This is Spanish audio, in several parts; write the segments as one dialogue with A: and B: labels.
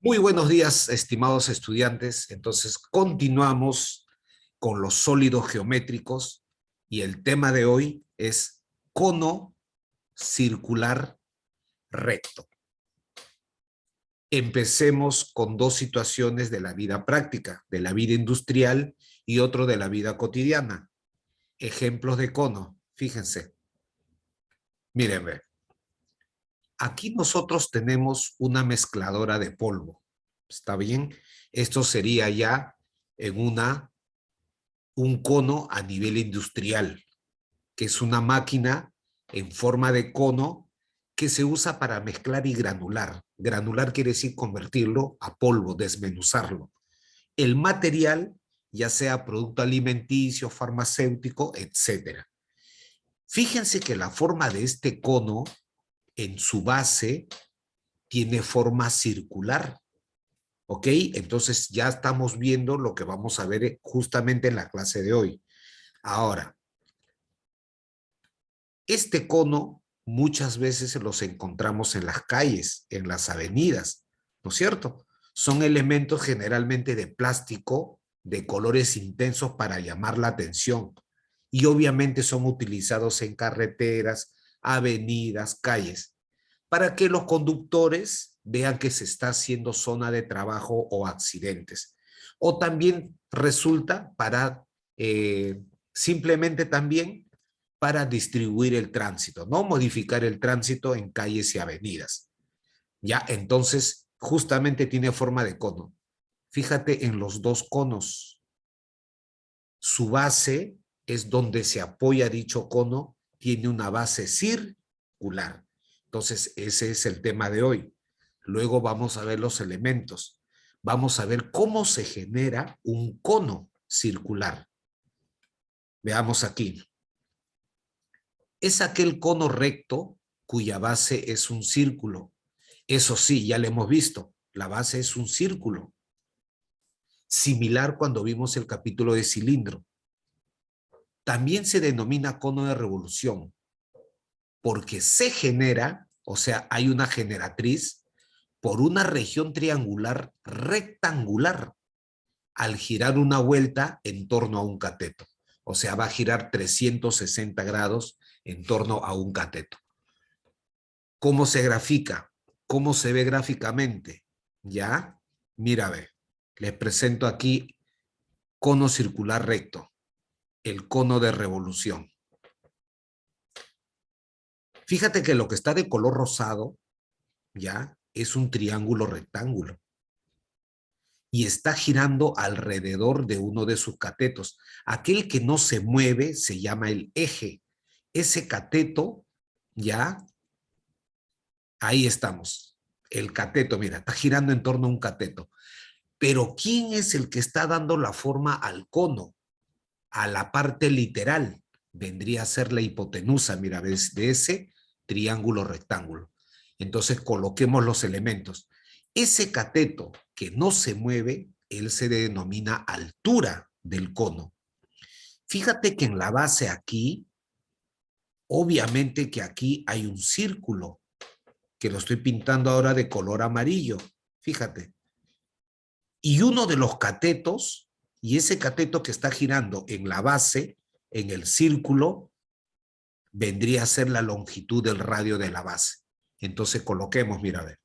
A: Muy buenos días, estimados estudiantes. Entonces, continuamos con los sólidos geométricos y el tema de hoy es cono circular recto. Empecemos con dos situaciones de la vida práctica, de la vida industrial y otro de la vida cotidiana. Ejemplos de cono. Fíjense. Miren, ve. Aquí nosotros tenemos una mezcladora de polvo. ¿Está bien? Esto sería ya en un cono a nivel industrial, que es una máquina en forma de cono que se usa para mezclar y granular. Granular quiere decir convertirlo a polvo, desmenuzarlo. El material, ya sea producto alimenticio, farmacéutico, etcétera. Fíjense que la forma de este cono en su base tiene forma circular. ¿Ok? Entonces ya estamos viendo lo que vamos a ver justamente en la clase de hoy. Ahora, este cono muchas veces los encontramos en las calles, en las avenidas, ¿no es cierto? Son elementos generalmente de plástico, de colores intensos para llamar la atención y obviamente son utilizados en carreteras, avenidas, calles, para que los conductores vean que se está haciendo zona de trabajo o accidentes. O también resulta para simplemente también para distribuir el tránsito, ¿no? Modificar el tránsito en calles y avenidas. Ya, entonces, justamente tiene forma de cono. Fíjate en los dos conos. Su base es donde se apoya dicho cono, tiene una base circular. Entonces, ese es el tema de hoy. Luego vamos a ver los elementos. Vamos a ver cómo se genera un cono circular. Veamos aquí. Es aquel cono recto cuya base es un círculo. Eso sí, ya lo hemos visto. La base es un círculo. Similar cuando vimos el capítulo de cilindro. También se denomina cono de revolución porque se genera, o sea, hay una generatriz por una región triangular rectangular al girar una vuelta en torno a un cateto. O sea, va a girar 360 grados en torno a un cateto. ¿Cómo se grafica? ¿Cómo se ve gráficamente? ¿Ya? Mira, ve. Les presento aquí cono circular recto, el cono de revolución. Fíjate que lo que está de color rosado, ¿ya? Es un triángulo rectángulo. Y está girando alrededor de uno de sus catetos. Aquel que no se mueve se llama el eje. Ese cateto, ¿ya? Ahí estamos. El cateto, mira, está girando en torno a un cateto. Pero ¿quién es el que está dando la forma al cono? A la parte literal. Vendría a ser la hipotenusa, mira, ves, de ese triángulo rectángulo. Entonces coloquemos los elementos. Ese cateto que no se mueve, él se denomina altura del cono. Fíjate que en la base aquí, obviamente que aquí hay un círculo, que lo estoy pintando ahora de color amarillo. Fíjate. Y uno de los catetos, y ese cateto que está girando en la base, en el círculo, vendría a ser la longitud del radio de la base. Entonces coloquemos, mira, a ver.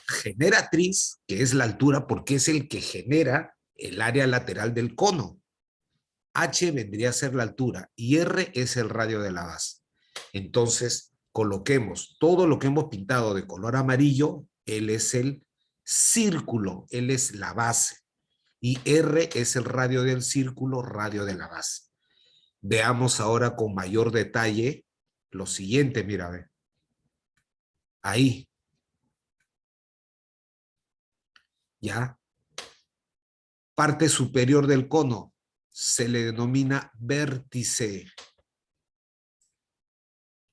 A: Generatriz, que es la altura porque es el que genera el área lateral del cono. H vendría a ser la altura y R es el radio de la base. Entonces, coloquemos todo lo que hemos pintado de color amarillo, él es el círculo, él es la base. Y R es el radio del círculo, radio de la base. Veamos ahora con mayor detalle lo siguiente, mira, ve. Ahí, ¿ya? Parte superior del cono se le denomina vértice.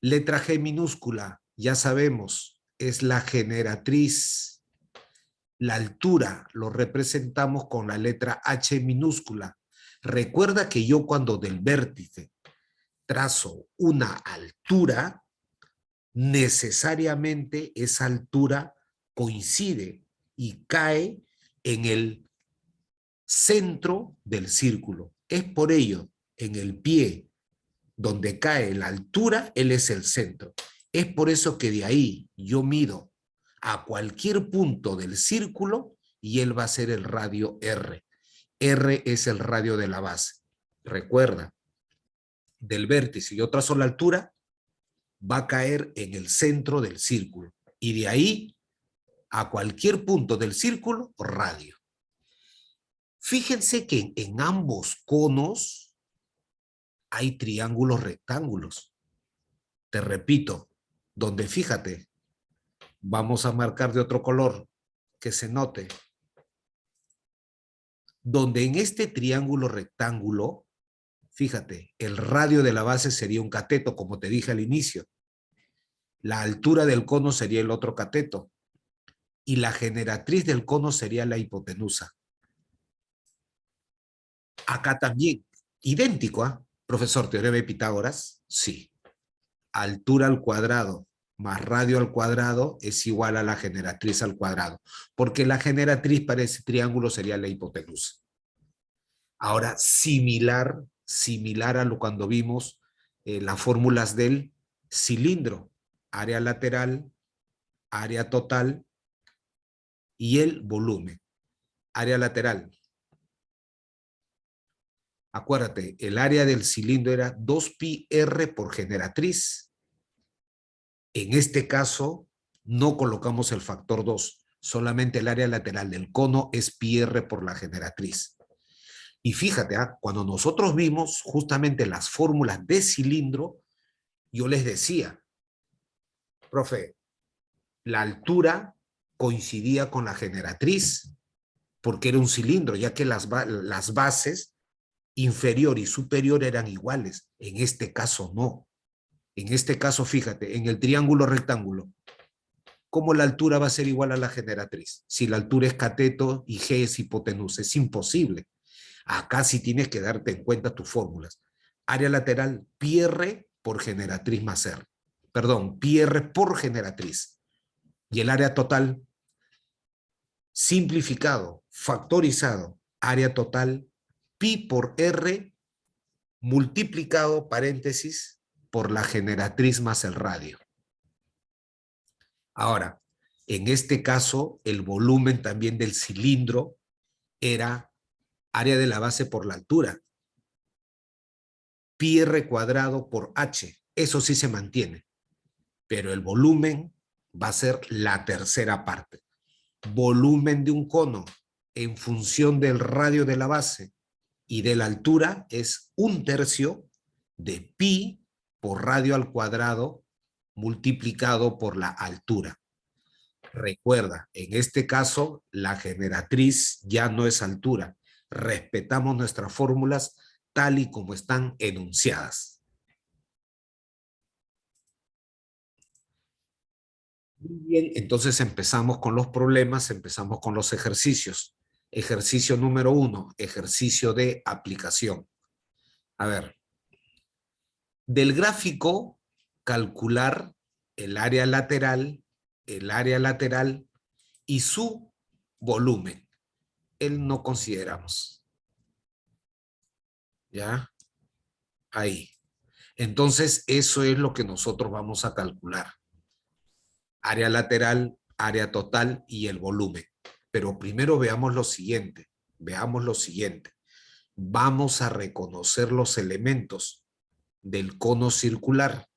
A: Letra G minúscula, ya sabemos, es la generatriz. La altura lo representamos con la letra H minúscula. Recuerda que yo cuando del vértice trazo una altura, necesariamente esa altura coincide y cae en el centro del círculo. Es por ello, en el pie, donde cae la altura, él es el centro. Es por eso que de ahí yo mido a cualquier punto del círculo y él va a ser el radio R. R es el radio de la base. Recuerda, del vértice y otra sola altura, va a caer en el centro del círculo. Y de ahí, a cualquier punto del círculo, radio. Fíjense que en ambos conos hay triángulos rectángulos. Te repito, donde fíjate, vamos a marcar de otro color, que se note. Donde en este triángulo rectángulo, fíjate, el radio de la base sería un cateto, como te dije al inicio. La altura del cono sería el otro cateto. Y la generatriz del cono sería la hipotenusa. Acá también, idéntico, ¿ah? Profesor, teorema de Pitágoras, sí. Altura al cuadrado más radio al cuadrado es igual a la generatriz al cuadrado, porque la generatriz para ese triángulo sería la hipotenusa. Ahora, similar a lo cuando vimos las fórmulas del cilindro, área lateral, área total y el volumen. Área lateral. Acuérdate, el área del cilindro era 2πr por generatriz. En este caso, no colocamos el factor 2, solamente el área lateral del cono es πr por la generatriz. Y fíjate, cuando nosotros vimos justamente las fórmulas de cilindro, yo les decía, profe, la altura coincidía con la generatriz, porque era un cilindro, ya que las bases inferior y superior eran iguales. En este caso no. En este caso, fíjate, en el triángulo rectángulo, ¿cómo la altura va a ser igual a la generatriz? Si la altura es cateto y G es hipotenusa, es imposible. Acá sí tienes que darte en cuenta tus fórmulas. Área lateral, πr por generatriz más R. Perdón, πr por generatriz. Y el área total, simplificado, factorizado, área total, pi por R multiplicado, paréntesis, por la generatriz más el radio. Ahora, en este caso, el volumen también del cilindro era área de la base por la altura. Pi r cuadrado por h. Eso sí se mantiene. Pero el volumen va a ser la tercera parte. Volumen de un cono en función del radio de la base y de la altura es 1/3 de pi por radio al cuadrado multiplicado por la altura. Recuerda, en este caso, la generatriz ya no es altura. Respetamos nuestras fórmulas tal y como están enunciadas. Muy bien, entonces empezamos con los problemas, empezamos con los ejercicios. Ejercicio número 1, ejercicio de aplicación. A ver, del gráfico, calcular el área lateral y su volumen. Él no consideramos. ¿Ya? Ahí. Entonces, eso es lo que nosotros vamos a calcular. Área lateral, área total y el volumen. Pero primero veamos lo siguiente. Veamos lo siguiente. Vamos a reconocer los elementos del cono circular.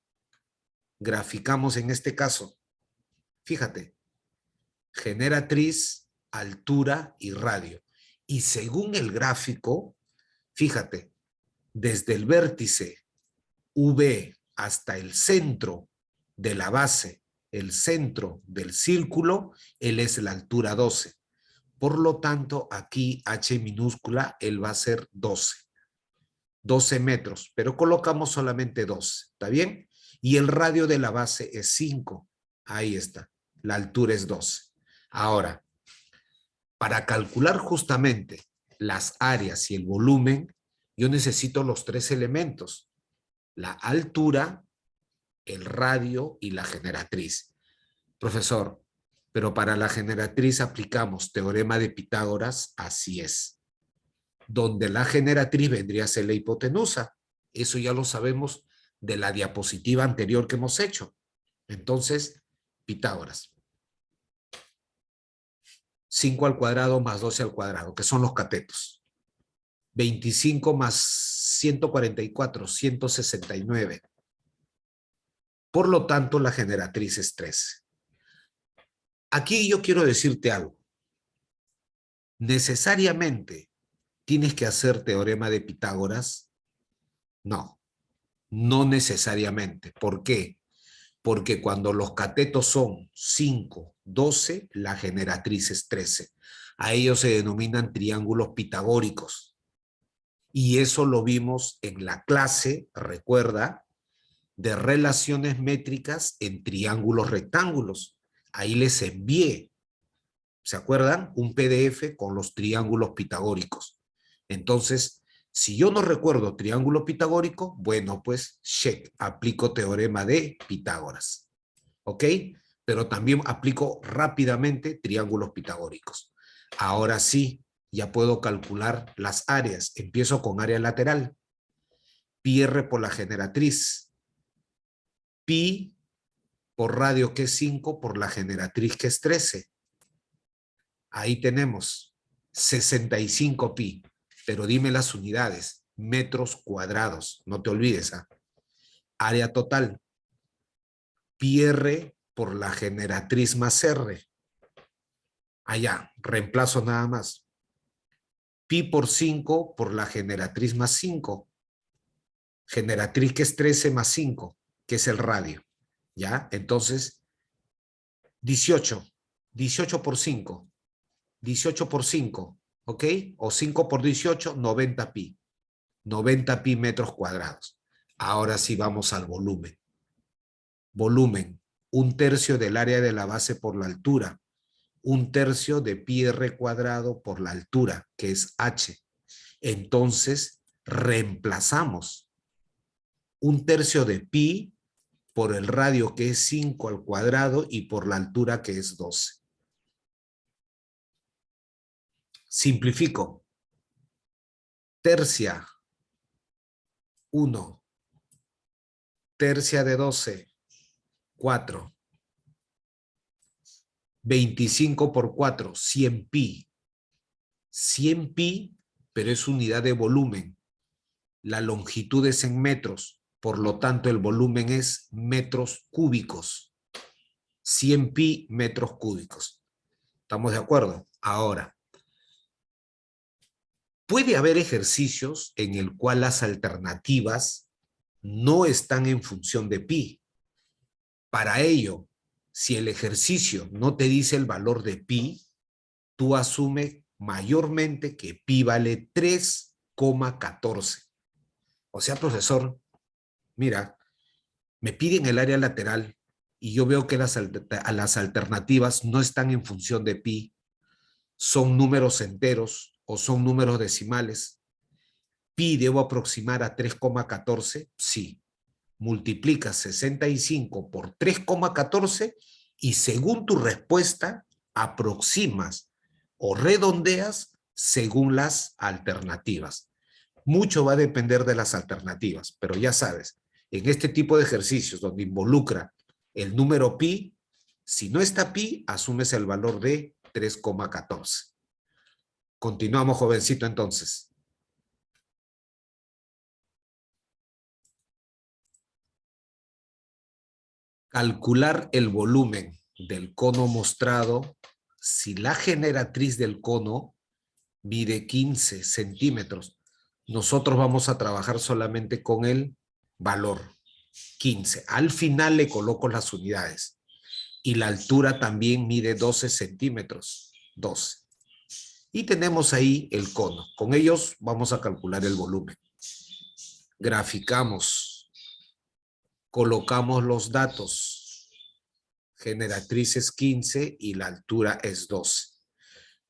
A: Graficamos en este caso. Fíjate. Generatriz, altura y radio. Y según el gráfico, fíjate, desde el vértice V hasta el centro de la base, el centro del círculo, él es la altura 12. Por lo tanto, aquí h minúscula, él va a ser 12. 12 metros, pero colocamos solamente 12, ¿está bien? Y el radio de la base es 5. Ahí está, la altura es 12. Ahora, para calcular justamente las áreas y el volumen, yo necesito los tres elementos: la altura, el radio y la generatriz. Profesor, Pero para la generatriz aplicamos teorema de Pitágoras, así es. Donde la generatriz vendría a ser la hipotenusa. Eso ya lo sabemos de la diapositiva anterior que hemos hecho. Entonces, Pitágoras. 5 al cuadrado más 12 al cuadrado, que son los catetos. 25 más 144, 169. Por lo tanto, la generatriz es 13. Aquí yo quiero decirte algo. ¿Necesariamente tienes que hacer teorema de Pitágoras? No, no necesariamente. ¿Por qué? Porque cuando los catetos son 5, 12, la generatriz es 13. A ellos se denominan triángulos pitagóricos. Y eso lo vimos en la clase, recuerda, de relaciones métricas en triángulos rectángulos. Ahí les envié, ¿se acuerdan? Un PDF con los triángulos pitagóricos. Entonces, si yo no recuerdo triángulo pitagórico, bueno, pues, check, aplico teorema de Pitágoras. ¿Ok? Pero también aplico rápidamente triángulos pitagóricos. Ahora sí, ya puedo calcular las áreas. Empiezo con área lateral. Pi r por la generatriz. Pi por radio, que es 5, por la generatriz, que es 13. Ahí tenemos 65 pi. Pero dime las unidades. Metros cuadrados. No te olvides. Área total. Pi r por la generatriz más r. Allá, reemplazo nada más. Pi por 5 por la generatriz más 5. Generatriz, que es 13 más 5, que es el radio. ¿Ya? Entonces, 18. 18 por 5. 18 por 5. ¿Ok? O 5 por 18, 90 pi. 90 pi metros cuadrados. Ahora sí vamos al volumen. Volumen. 1/3 del área de la base por la altura. 1/3 de pi r cuadrado por la altura, que es h. Entonces, reemplazamos 1/3 de pi por el radio, que es 5 al cuadrado, y por la altura, que es 12. Simplifico. Tercia, 1. Tercia de 12, 4. 25 por 4, 100 pi. 100 pi, pero es unidad de volumen. La longitud es en metros, por lo tanto el volumen es metros cúbicos. 100 pi metros cúbicos. ¿Estamos de acuerdo? Ahora, puede haber ejercicios en el cual las alternativas no están en función de pi. Para ello, si el ejercicio no te dice el valor de pi, tú asume mayormente que pi vale 3,14. O sea, profesor, mira, me piden el área lateral y yo veo que las alternativas no están en función de pi, son números enteros o son números decimales. ¿Pi debo aproximar a 3,14? Sí. Multiplica 65 por 3,14 y según tu respuesta aproximas o redondeas según las alternativas. Mucho va a depender de las alternativas, pero ya sabes, en este tipo de ejercicios donde involucra el número pi, si no está pi, asumes el valor de 3,14. Continuamos, jovencito, entonces. Calcular el volumen del cono mostrado si la generatriz del cono mide 15 centímetros. Nosotros vamos a trabajar solamente con el valor 15. Al final le coloco las unidades. Y la altura también mide 12 centímetros. 12. Y tenemos ahí el cono. Con ellos vamos a calcular el volumen. Graficamos. Colocamos los datos. Generatriz es 15 y la altura es 12.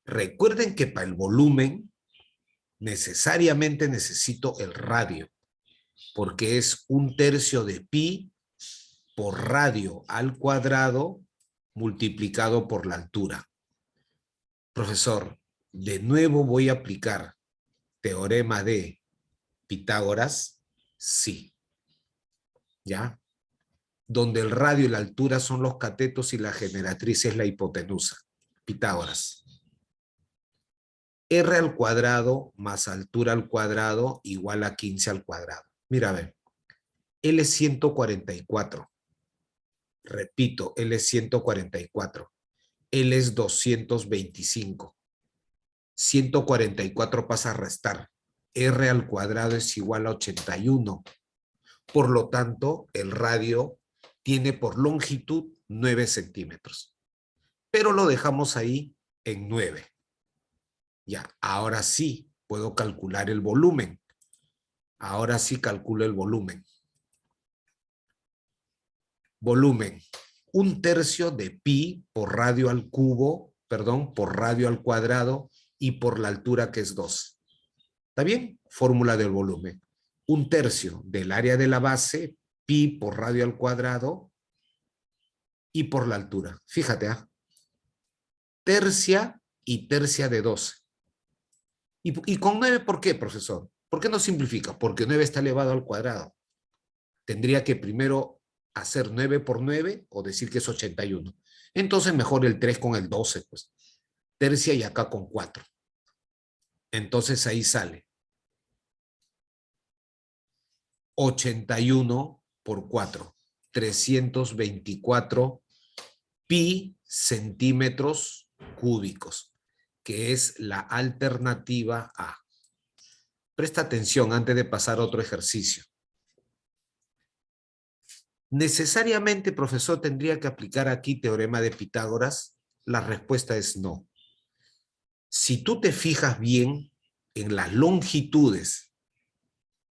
A: Recuerden que para el volumen necesariamente necesito el radio, porque es 1/3 de pi por radio al cuadrado multiplicado por la altura. Profesor, de nuevo voy a aplicar teorema de Pitágoras. Sí. ¿Ya? Donde el radio y la altura son los catetos y la generatriz es la hipotenusa. Pitágoras. R al cuadrado más altura al cuadrado igual a 15 al cuadrado. Mira, a ver. L es 144. Repito, L es 144. L es 225. 144 pasa a restar. R al cuadrado es igual a 81. Por lo tanto, el radio tiene por longitud 9 centímetros. Pero lo dejamos ahí en 9. Ya, ahora sí puedo calcular el volumen. Ahora sí calculo el volumen. Volumen. 1/3 de pi por radio al cubo, perdón, por radio al cuadrado y por la altura que es 2. ¿Está bien? Fórmula del volumen. 1/3 del área de la base, pi por radio al cuadrado y por la altura. Fíjate, ¿ah? Tercia y tercia de 12. ¿Y con 9 por qué, profesor? ¿Por qué no simplifica? Porque 9 está elevado al cuadrado. Tendría que primero hacer 9 por 9 o decir que es 81. Entonces mejor el 3 con el 12, pues. Tercia y acá con 4. Entonces ahí sale 81 por 4. 324 pi centímetros cúbicos, que es la alternativa A. Presta atención antes de pasar a otro ejercicio. ¿Necesariamente, profesor, tendría que aplicar aquí teorema de Pitágoras? La respuesta es no. Si tú te fijas bien en las longitudes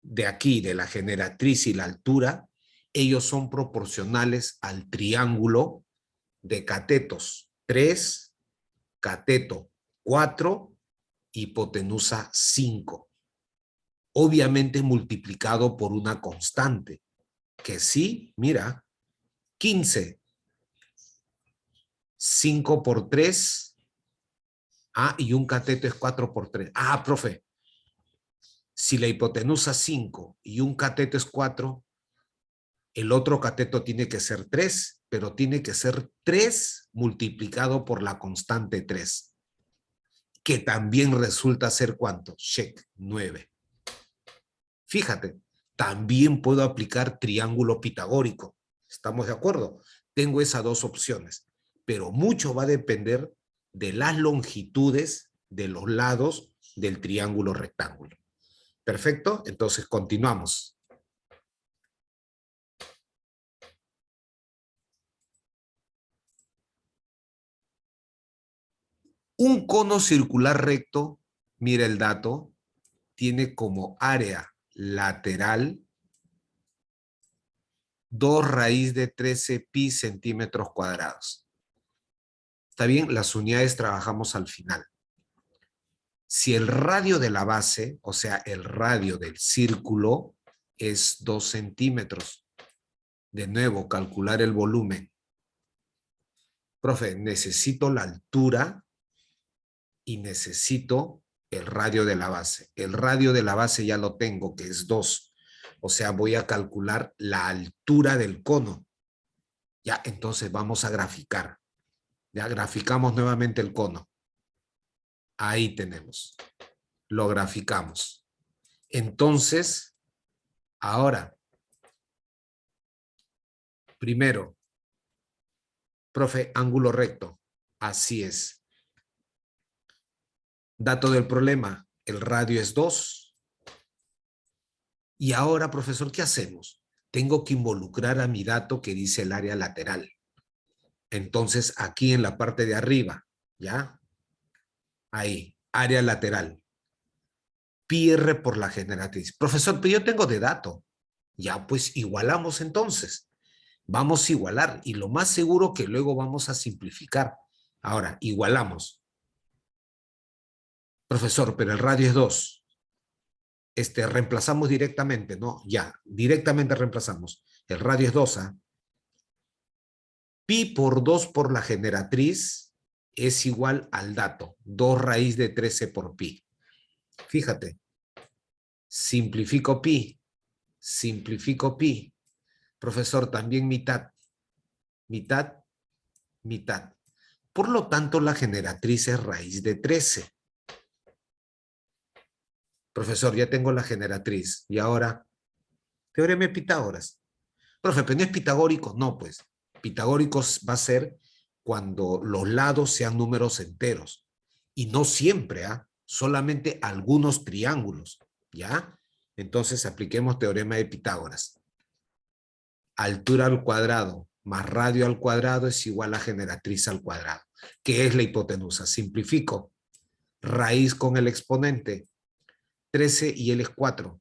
A: de aquí, de la generatriz y la altura, ellos son proporcionales al triángulo de catetos 3, cateto 4, hipotenusa 5. Obviamente multiplicado por una constante, que sí, mira, 15. 5 por 3. Ah, y un cateto es 4 por 3. Ah, profe, si la hipotenusa 5 y un cateto es 4, el otro cateto tiene que ser 3, pero tiene que ser 3 multiplicado por la constante 3, que también resulta ser ¿cuánto? Check, 9. Fíjate, también puedo aplicar triángulo pitagórico. ¿Estamos de acuerdo? Tengo esas dos opciones, pero mucho va a depender de las longitudes de los lados del triángulo rectángulo. ¿Perfecto? Entonces continuamos. Un cono circular recto, mira el dato, tiene como área lateral 2 raíz de 13 pi centímetros cuadrados. ¿Está bien? Las unidades trabajamos al final. Si el radio de la base, o sea, el radio del círculo, es 2 centímetros. De nuevo, calcular el volumen. Profe, necesito la altura y necesito el radio de la base. El radio de la base ya lo tengo, que es 2. O sea, voy a calcular la altura del cono. Ya, entonces vamos a graficar. Ya graficamos nuevamente el cono. Ahí tenemos. Lo graficamos. Entonces, ahora, primero, profe, ángulo recto. Así es. Dato del problema, el radio es 2. Y ahora, profesor, ¿qué hacemos? Tengo que involucrar a mi dato que dice el área lateral. Entonces, aquí en la parte de arriba, ¿ya? Ahí, área lateral. Pi r por la generatriz. Profesor, pero yo tengo de dato. Ya, pues igualamos entonces. Vamos a igualar y lo más seguro que luego vamos a simplificar. Ahora, igualamos. Profesor, pero el radio es 2. Reemplazamos directamente, ¿no? Ya, directamente reemplazamos. El radio es 2, ¿ah? Pi por 2 por la generatriz es igual al dato, 2 raíz de 13 por pi. Fíjate, simplifico pi, simplifico pi. Profesor, también mitad, mitad, mitad. Por lo tanto, la generatriz es raíz de 13. Profesor, ya tengo la generatriz. Y ahora, teorema de Pitágoras. Profe, ¿pero no es pitagórico? No, pues. Pitagóricos va a ser cuando los lados sean números enteros. Y no siempre, ¿ah? Solamente algunos triángulos, ¿ya? Entonces, apliquemos teorema de Pitágoras. Altura al cuadrado más radio al cuadrado es igual a generatriz al cuadrado, que es la hipotenusa. Simplifico. Raíz con el exponente. 13 y él es 4.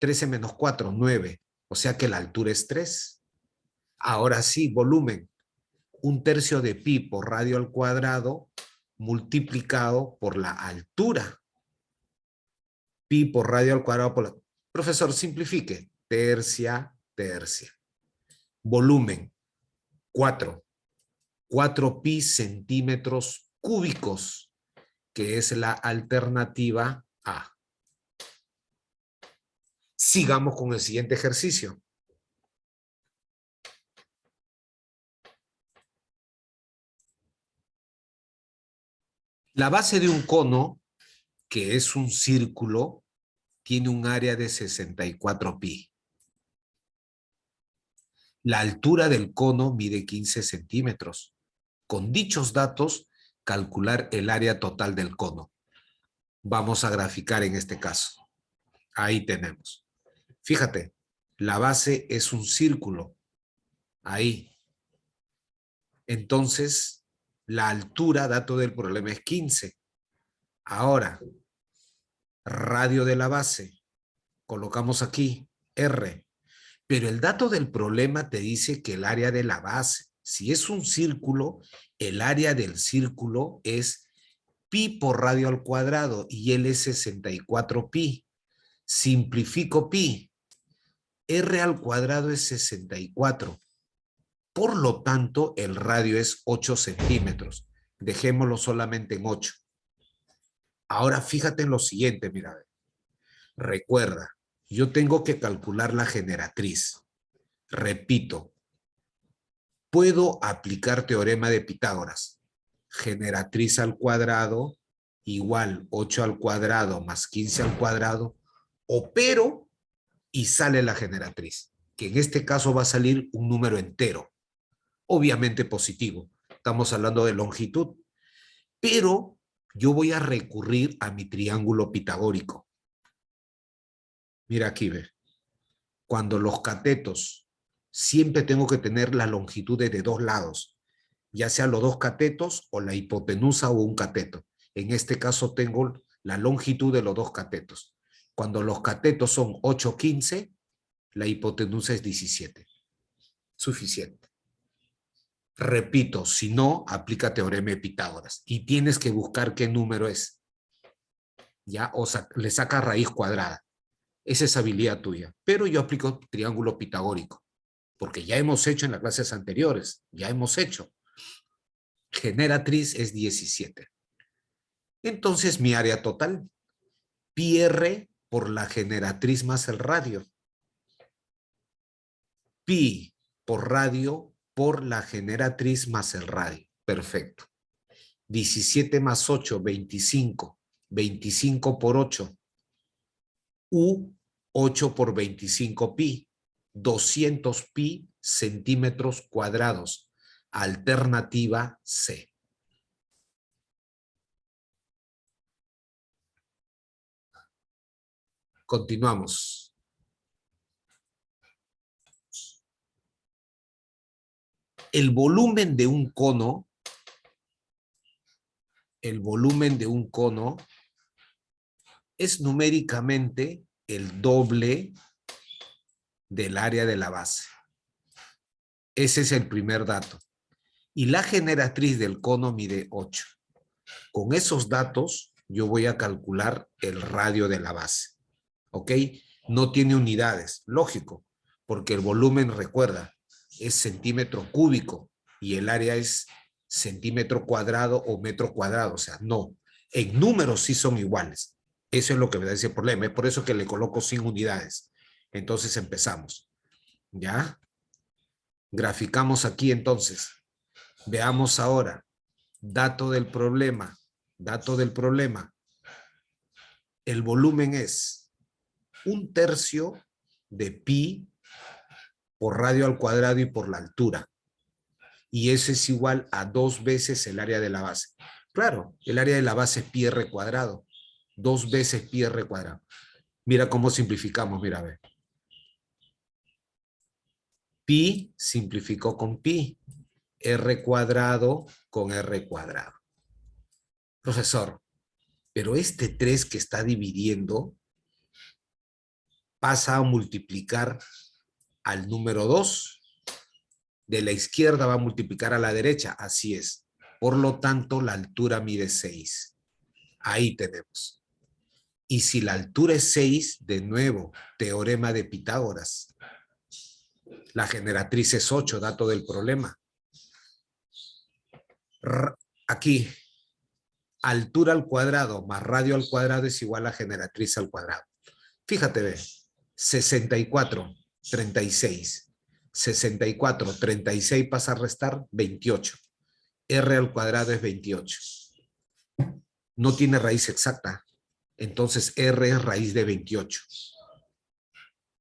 A: 13 menos 4, 9. O sea que la altura es 3. Ahora sí, volumen. 1/3 de pi por radio al cuadrado multiplicado por la altura. Pi por radio al cuadrado por la... Profesor, simplifique. Tercia, tercia. Volumen. 4. 4 pi centímetros cúbicos, que es la alternativa A. Sigamos con el siguiente ejercicio. La base de un cono, que es un círculo, tiene un área de 64 pi. La altura del cono mide 15 centímetros. Con dichos datos, calcular el área total del cono. Vamos a graficar en este caso. Ahí tenemos. Fíjate, la base es un círculo. Ahí. Entonces, la altura, dato del problema, es 15. Ahora, radio de la base. Colocamos aquí R. Pero el dato del problema te dice que el área de la base, si es un círculo, el área del círculo es pi por radio al cuadrado y él es 64 pi. Simplifico pi. R al cuadrado es 64. Por lo tanto, el radio es 8 centímetros. Dejémoslo solamente en 8. Ahora fíjate en lo siguiente, mira. Recuerda, yo tengo que calcular la generatriz. Repito, puedo aplicar teorema de Pitágoras. Generatriz al cuadrado igual 8 al cuadrado más 15 al cuadrado. Opero y sale la generatriz, que en este caso va a salir un número entero. Obviamente positivo. Estamos hablando de longitud. Pero yo voy a recurrir a mi triángulo pitagórico. Mira aquí, ve. Cuando los catetos, siempre tengo que tener las longitudes de dos lados, ya sea los dos catetos o la hipotenusa o un cateto. En este caso tengo la longitud de los dos catetos. Cuando los catetos son 8, 15, la hipotenusa es 17. Suficiente. Repito, si no, aplica teorema de Pitágoras y tienes que buscar qué número es. ¿Ya? O sea, le saca raíz cuadrada. Esa es habilidad tuya. Pero yo aplico triángulo pitagórico, porque ya hemos hecho en las clases anteriores, ya hemos hecho. Generatriz es 17. Entonces mi área total, pi r por la generatriz más el radio. Pi por radio por la generatriz más el radio. Perfecto. 17 más 8, 25. 25 por 8. U, 8 por 25 pi. 200 pi centímetros cuadrados. Alternativa C. Continuamos. El volumen de un cono, es numéricamente el doble del área de la base. Ese es el primer dato. Y la generatriz del cono mide 8. Con esos datos yo voy a calcular el radio de la base. ¿Ok? No tiene unidades, lógico, porque el volumen, recuerda, es centímetro cúbico y el área es centímetro cuadrado o metro cuadrado. O sea, no. En números sí son iguales. Eso es lo que me da ese problema. Es por eso que le coloco 100 unidades. Entonces empezamos. ¿Ya? Graficamos aquí entonces. Veamos ahora. Dato del problema. Dato del problema. El volumen es 1/3 de pi por radio al cuadrado y por la altura. Y eso es igual a 2 veces el área de la base. Claro, el área de la base es pi r cuadrado. 2 veces pi r cuadrado. Mira cómo simplificamos, mira, a ver. Pi simplificó con pi. R cuadrado con r cuadrado. Profesor, pero este 3 que está dividiendo pasa a multiplicar al número 2. De la izquierda va a multiplicar a la derecha, así es. Por lo tanto, la altura mide 6. Ahí tenemos. Y si la altura es 6, de nuevo, teorema de Pitágoras. La generatriz es 8, dato del problema. Aquí, altura al cuadrado más radio al cuadrado es igual a generatriz al cuadrado. Fíjate, ve, 64, 36. 64, 36 pasa a restar 28. R al cuadrado es 28. No tiene raíz exacta. Entonces R es raíz de 28.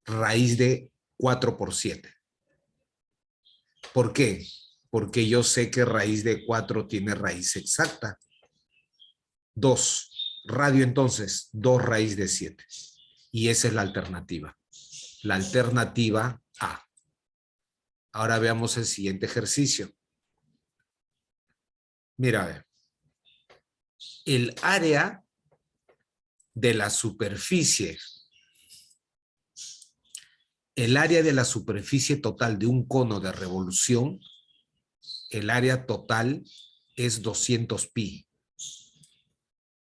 A: Raíz de 4 por 7. ¿Por qué? Porque yo sé que raíz de 4 tiene raíz exacta. 2. Radio entonces, 2 raíz de 7. Y esa es la alternativa. La alternativa A. Ahora veamos el siguiente ejercicio. Mira, a ver. El área de la superficie. El área de la superficie total de un cono de revolución, el área total es 200 pi.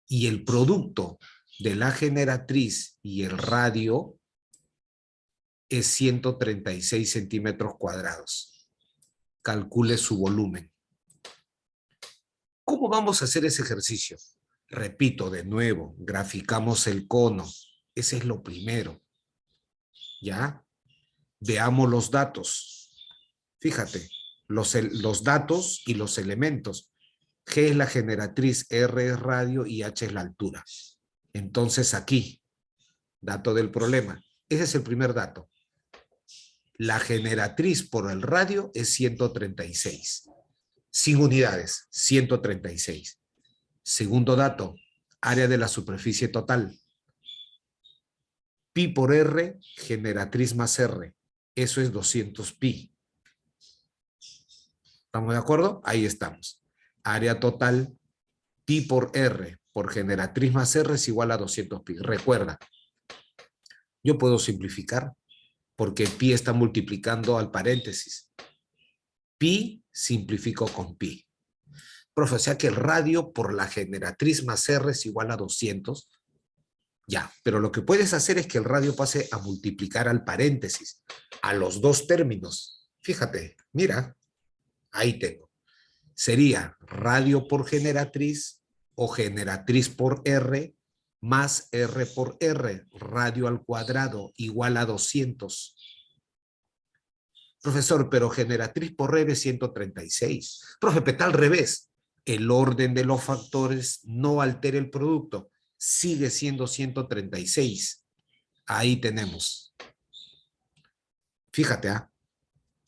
A: Y el producto de la generatriz y el radio es 136 centímetros cuadrados. Calcule su volumen. ¿Cómo vamos a hacer ese ejercicio? Repito de nuevo, graficamos el cono. Ese es lo primero. ¿Ya? Veamos los datos. Fíjate, los datos y los elementos. G es la generatriz, R es radio y H es la altura. Entonces aquí, dato del problema. Ese es el primer dato. La generatriz por el radio es 136. 100 unidades, 136. Segundo dato, área de la superficie total. Pi por R, generatriz más R. Eso es 200 pi. ¿Estamos de acuerdo? Ahí estamos. Área total, pi por R por generatriz más R es igual a 200 pi. Recuerda, yo puedo simplificar porque pi está multiplicando al paréntesis. Pi simplifico con pi. Profe, o sea que el radio por la generatriz más R es igual a 200. Ya, pero lo que puedes hacer es que el radio pase a multiplicar al paréntesis, a los dos términos. Fíjate, mira, ahí tengo. Sería radio por generatriz o generatriz por R más R por R, radio al cuadrado, igual a 200. Profesor, pero generatriz por R es 136. Profe, pero está al revés. El orden de los factores no altera el producto. Sigue siendo 136. Ahí tenemos. Fíjate, ¿ah?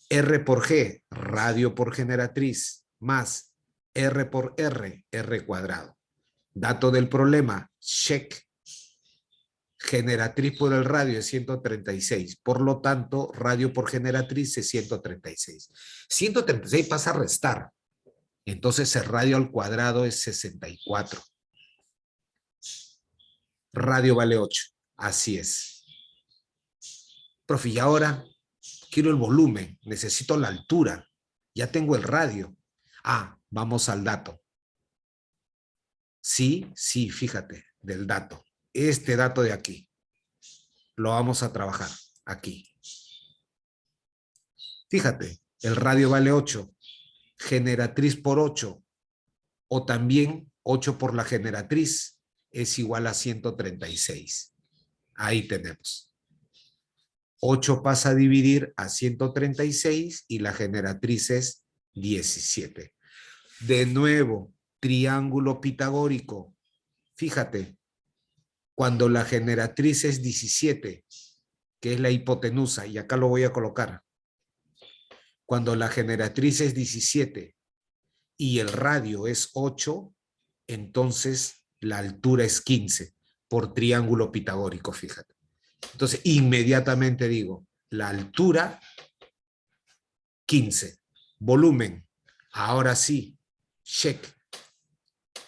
A: R por G, radio por generatriz, más R por R, R cuadrado. Dato del problema, check. Generatriz por el radio es 136. Por lo tanto, radio por generatriz es 136. 136 pasa a restar. Entonces el radio al cuadrado es 64. Radio vale 8. Así es. Profe, y ahora quiero el volumen. Necesito la altura. Ya tengo el radio. Ah, vamos al dato. Sí, sí, fíjate, del dato. Este dato de aquí. Lo vamos a trabajar aquí. Fíjate, el radio vale 8, generatriz por 8, o también 8 por la generatriz es igual a 136. Ahí tenemos. 8 pasa a dividir a 136 y la generatriz es 17. De nuevo, triángulo pitagórico. Fíjate, cuando la generatriz es 17, que es la hipotenusa, y acá lo voy a colocar. Cuando la generatriz es 17 y el radio es 8, entonces la altura es 15 por triángulo pitagórico, fíjate. Entonces, inmediatamente digo, la altura, 15. Volumen, ahora sí, check.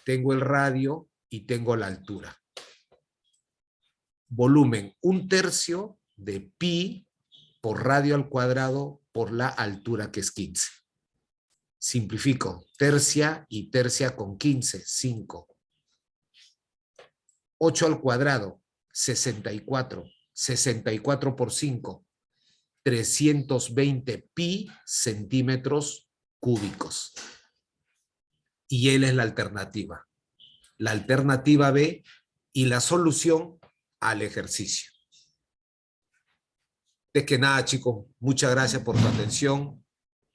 A: Tengo el radio y tengo la altura. Volumen, 1/3 de pi por radio al cuadrado por la altura, que es 15. Simplifico, tercia y tercia con 15, 5. 8 al cuadrado, 64. 64 por 5, 320 pi centímetros cúbicos. Y L es la alternativa. La alternativa B y la solución al ejercicio. De que nada, chicos, muchas gracias por tu atención.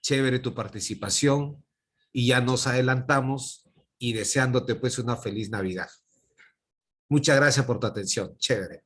A: Chévere tu participación. Y ya nos adelantamos y deseándote pues una feliz Navidad. Muchas gracias por tu atención. Chévere.